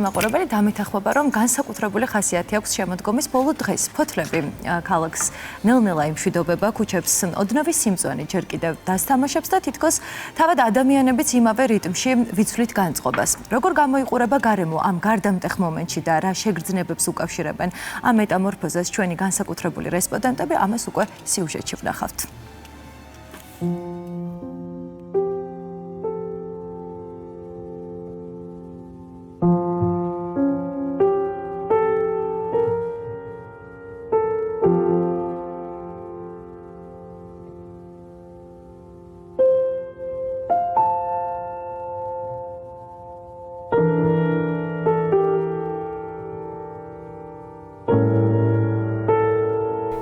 მაყურებელი დამეთანხმება, რომ განსაკუთრებული ხასიათი აქვს შემოდგომის ბოლო დღეს. ფოთლები ქალაქს ნელ-ნელა იმშვიდობება, ქუჩებს ოდნავი სიმწვანე ჯერ კიდევ დასთამაშებს და თითქოს თავად ადამიანებიც იმავე რიტმში ვიცვლით განწყობას. როგორ გამოიყურება გარემო ამ გარდამტეხ მომენტში და რა შეგრძნებებს უკავშირებენ ამ მეტამორფოზას ჩვენი განსაკუთრებული რესპონდენტები, ამას უკვე სიუჟეტში ვნახავთ.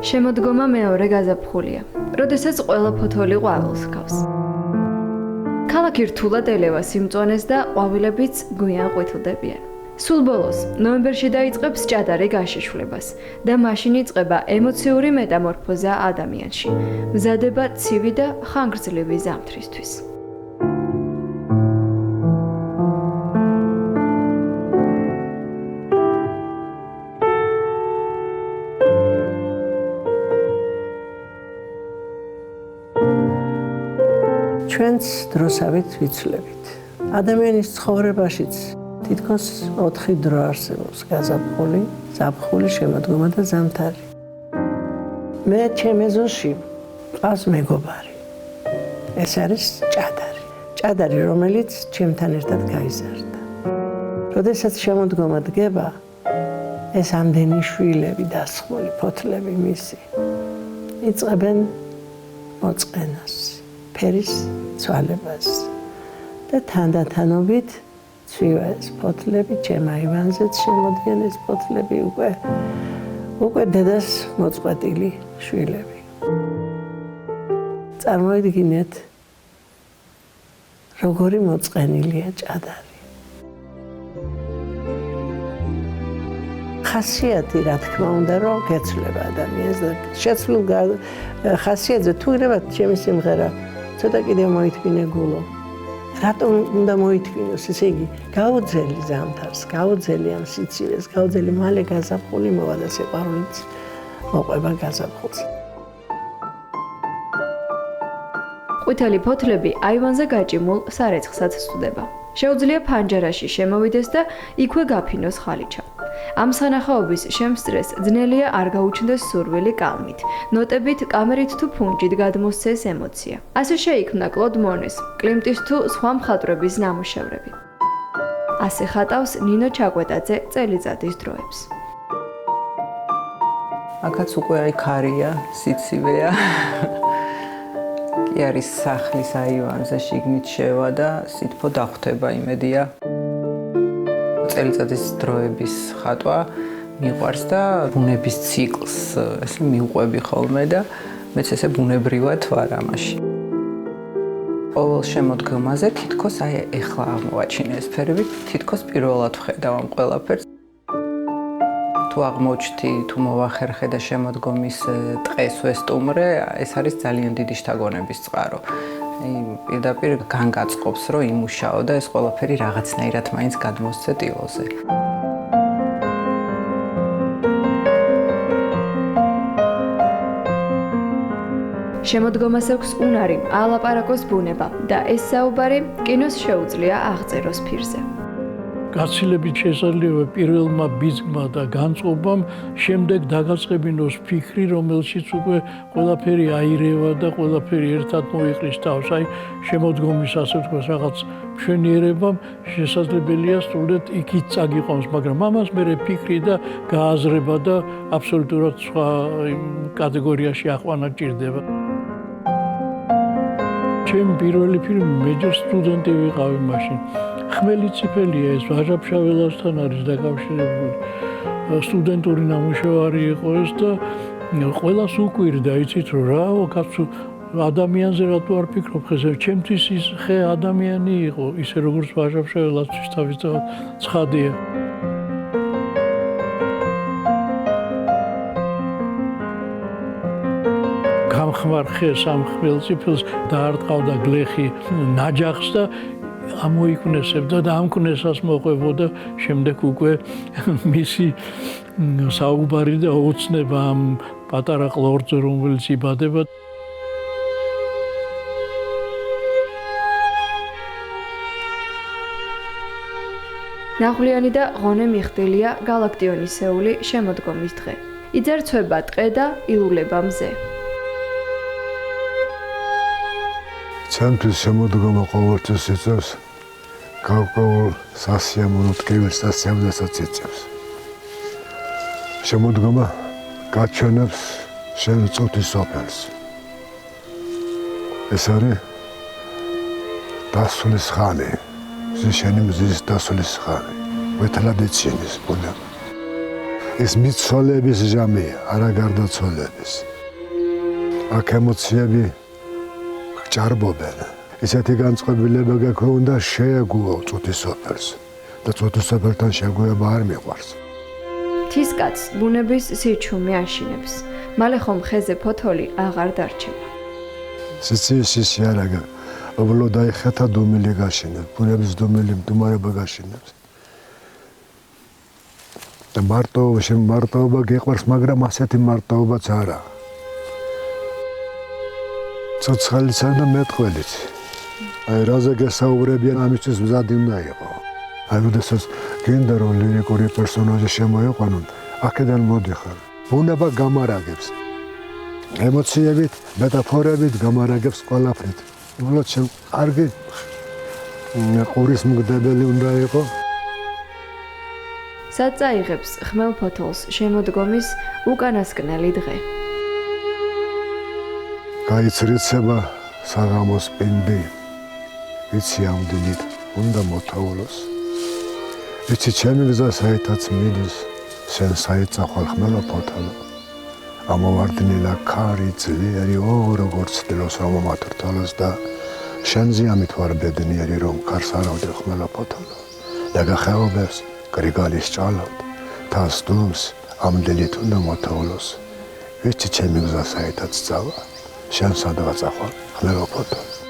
შემოდგომა მეორე გაზაფხულია, როდესაც ყველა ფოთოლი ყვავილს ჰგავს. ქალაქი რთულად ელევა სიმწვანეს და ყვავილებიც გვიან ყვითლდებიან. სულ ბოლოს, ნოემბერში დაიწყებს ჭადარი გაშიშვლებას და მაშინ იწყება ემოციური მეტამორფოზა ადამიანში, მზადება ცივი და ხანგრძლივი ზამთრისთვის. ჩვენც დროსავით ვიცვლებით. ადამიანის ცხოვრებაშიც თითქოს 4 დრო არსებობს: გაზაფხული, ზაფხული, შემოდგომა და ზამთარი. მე ჩემ ეზოში ყავს მეგობარი. ეს არის ჭადარი. ჭადარი, რომელიც ჩემთან ერთად გაიზარდა. როდესაც შემოდგომა დგება, ეს ამდენი შვილები დასხმული ფოთლები მისი იწყებენ მოწყენას. ფერის ცვალებას და თანდათანობით ცვივა ეს ფოთლები, ჩემ აივანზეც შემოდგენ ეს ფოთლები უკვე დედას მოწყვეტილი შვილები. წარმოიდგინეთ, როგორი მოწყენილია ჭადარი. ხასიათი, რა თქმა უნდა, რომ გეცვლება ადამიანს და შეცვლილ ხასიათზე თუ ირებათ ჩემი სიმღერა ცოტა კიდევ მოითმინე გულო. რატომ უნდა მოითმინოს? ესე იგი, გაუძელი ზამთარს, გაუძელი ამ სიცივეს, გაუძელი მალე გაზაფხული მოვა და სიყვარულიც მოყვება გაზაფხულს. ყვითელი ფოთლები აივანზე გაჭიმულ სარეცხსაც სწუდება. შეუძლია ფანჯარაში შემოვიდეს და იქვე გაფინოს ხალიჩა. ამ სანახაობის შემსწრეს ძნელია არ გაუჩნდეს სურვილი კალმით, ნოტებით, კამერით თუ ფუნჯით გადმოსცეს ემოცია. ასე შეიქმნა კლოდ მონეს, კლიმტის თუ სხვა მხატვრების ნამუშევრები. ასე ხატავს ნინო ჩაკვეტაძე წელიწადის დროებს. აქაც უკვე აი ქარია, სიცივეა. კი არის სახლის აივანზე შიგნით შევა და სითბო დახვდება, იმედია. წელიწადის დროების ხატვა მიყვარს და ბუნების ციკლს ესე მიუყვები ხოლმე და მეც ესე ბუნებრივად ვარ ამაში. ყოველ შემოდგომაზე თითქოს აი ეხლა აღმოვაჩინე ეს ფერები, თითქოს პირველად ვხედავ ამ ყველაფერს. თუ აღმოჩნდი, თუ მოვახერხე და შემოდგომის ტყეს ვესტუმრე, ეს არის ძალიან დიდი შთაგონების წყარო. პირდაპირ განგაწყობს, რომ იმუშაო და ეს ყველაფერი რაღაცნაირად მაინც გადმოსცე ტილოზე. შემოდგომას აქვს უნარი, ალაპარაკოს ბუნება და ეს საუბარი კინოს შეუძლია აღწეროს ფირზე. გაცილებით შესაძლოა პირველმა ბიძგმა და განწყობამ შემდეგ დაგაწყებინოს ფიქრი, რომელშიც უკვე ყველაფერი აირევა და ყველაფერი ერთად მოიყრის თავს. აი შემოდგომის ასე ვთქვათ რაღაც მშვენიერებამ შესაძლებელია სრულად იქით წაგიყვანოს, მაგრამ ამას მერე ფიქრი და გააზრება და აბსოლუტურად სხვა კატეგორიაში აყვანა ჭირდება. ჩემი პირველი ფილმი მეჯერ სტუდენტი ვიყავი მაშინ. ხმელი წიფელია ეს ვაჟა-ფშაველასთან არის დაკავშირებული. სტუდენტური ნამუშევარი იყო ეს და ყველას უკვირდა, იცით რომ რაო კაცო ადამიანზე რატო არ ფიქრობ ხეზე? ჩემთვის ის ხე ადამიანი იყო, ისე როგორც ვაჟა-ფშაველასთვის თავისთავად ცხადია. გამხმარ ხეს ამ ხმელწიფელს დაარტყავდა გლეხი ნაჯახს და ამოიქნესებდა და ამ ქნესას მოყვებოდა შემდეგ უკვე მისი საუბარი და ოცნება ამ პატარა ყლორტზე, რომელიც იბადება. ნაღვლიანი და ღონე მიხდილია გალაქტიონისეული შემოდგომის დღე. იძერცვება ტყე და ილულება მზე. ჩემთვის შემოდგომა ყოველთვის იწევს გარკვეულ სასიამოვნო ტკივილს და სევდასაც იწევს. შემოდგომა გაჩვენებს შენ წუთის სოფელს. ეს არის დასვლის ხანი, შენი მზის დასვლის ხანი. ვითლად იცინეს ბუნება. ეს მიცოლების ჟამია, არა გარდაცოლების. აქ ემოციები ჭარბობენ. ისეთი განწყობილება გქონდა შეეგუო წუთის სოფელს და წუთის სოფელთან შეგუება არ მიყვარს. თისკაც ბუნების სიჩუმე აშინებს. მალე ხომ ხეზე ფოთოლი აღარ დარჩება. სიციის იარაღა უბრალოდ ხეთა დუმილი გაშინებს, ბუნების დუმილი მდგომარეობა გაშინებს. და მარტოობა გიყვარს, მაგრამ ასეთი მარტოობაც არა. ცოცხალისა და მეტყველიც. აი რაზე გესაუბრებიან ამისთვის მზადი უნდა იყო. აი უდესაც გინდა რომ ლირიკური პერსონაჟი შემოიყვანონ, აქედან მოდიხარ. ბუნება გამარაგებს. ემოციებით, მეტაფორებით გამარაგებს ყველაფრით. უბრალოდ შენ კარგი ყურის მგდებელი უნდა იყო. სად წაიღებს ხმელ ფოთოლს შემოდგომის უკანასკნელი დღე. გაიცრიცება საღამოს პინდი. ვიცი ამ დილით უნდა მოთაულოს. ვიცი ჩემი გზა საერთაც მიდის, შენ საერთახვალ ხმელო ფოთოლო. ამოვარდნილა ქარი ძლიერი როგორც დილოს რომ მომათრთოლოს და შენზე ამით ვარ ბედნიერი რომ ქარს არავდე ხმელო ფოთოლო. და გახეობებს გრიგალის ჭალავთ, თავს დუმს ამ დილით უნდა მოთაულოს. ვიცი ჩემი გზა საერთაც წავა, შენ სადღაც ახვალ ხმელო ფოთოლო.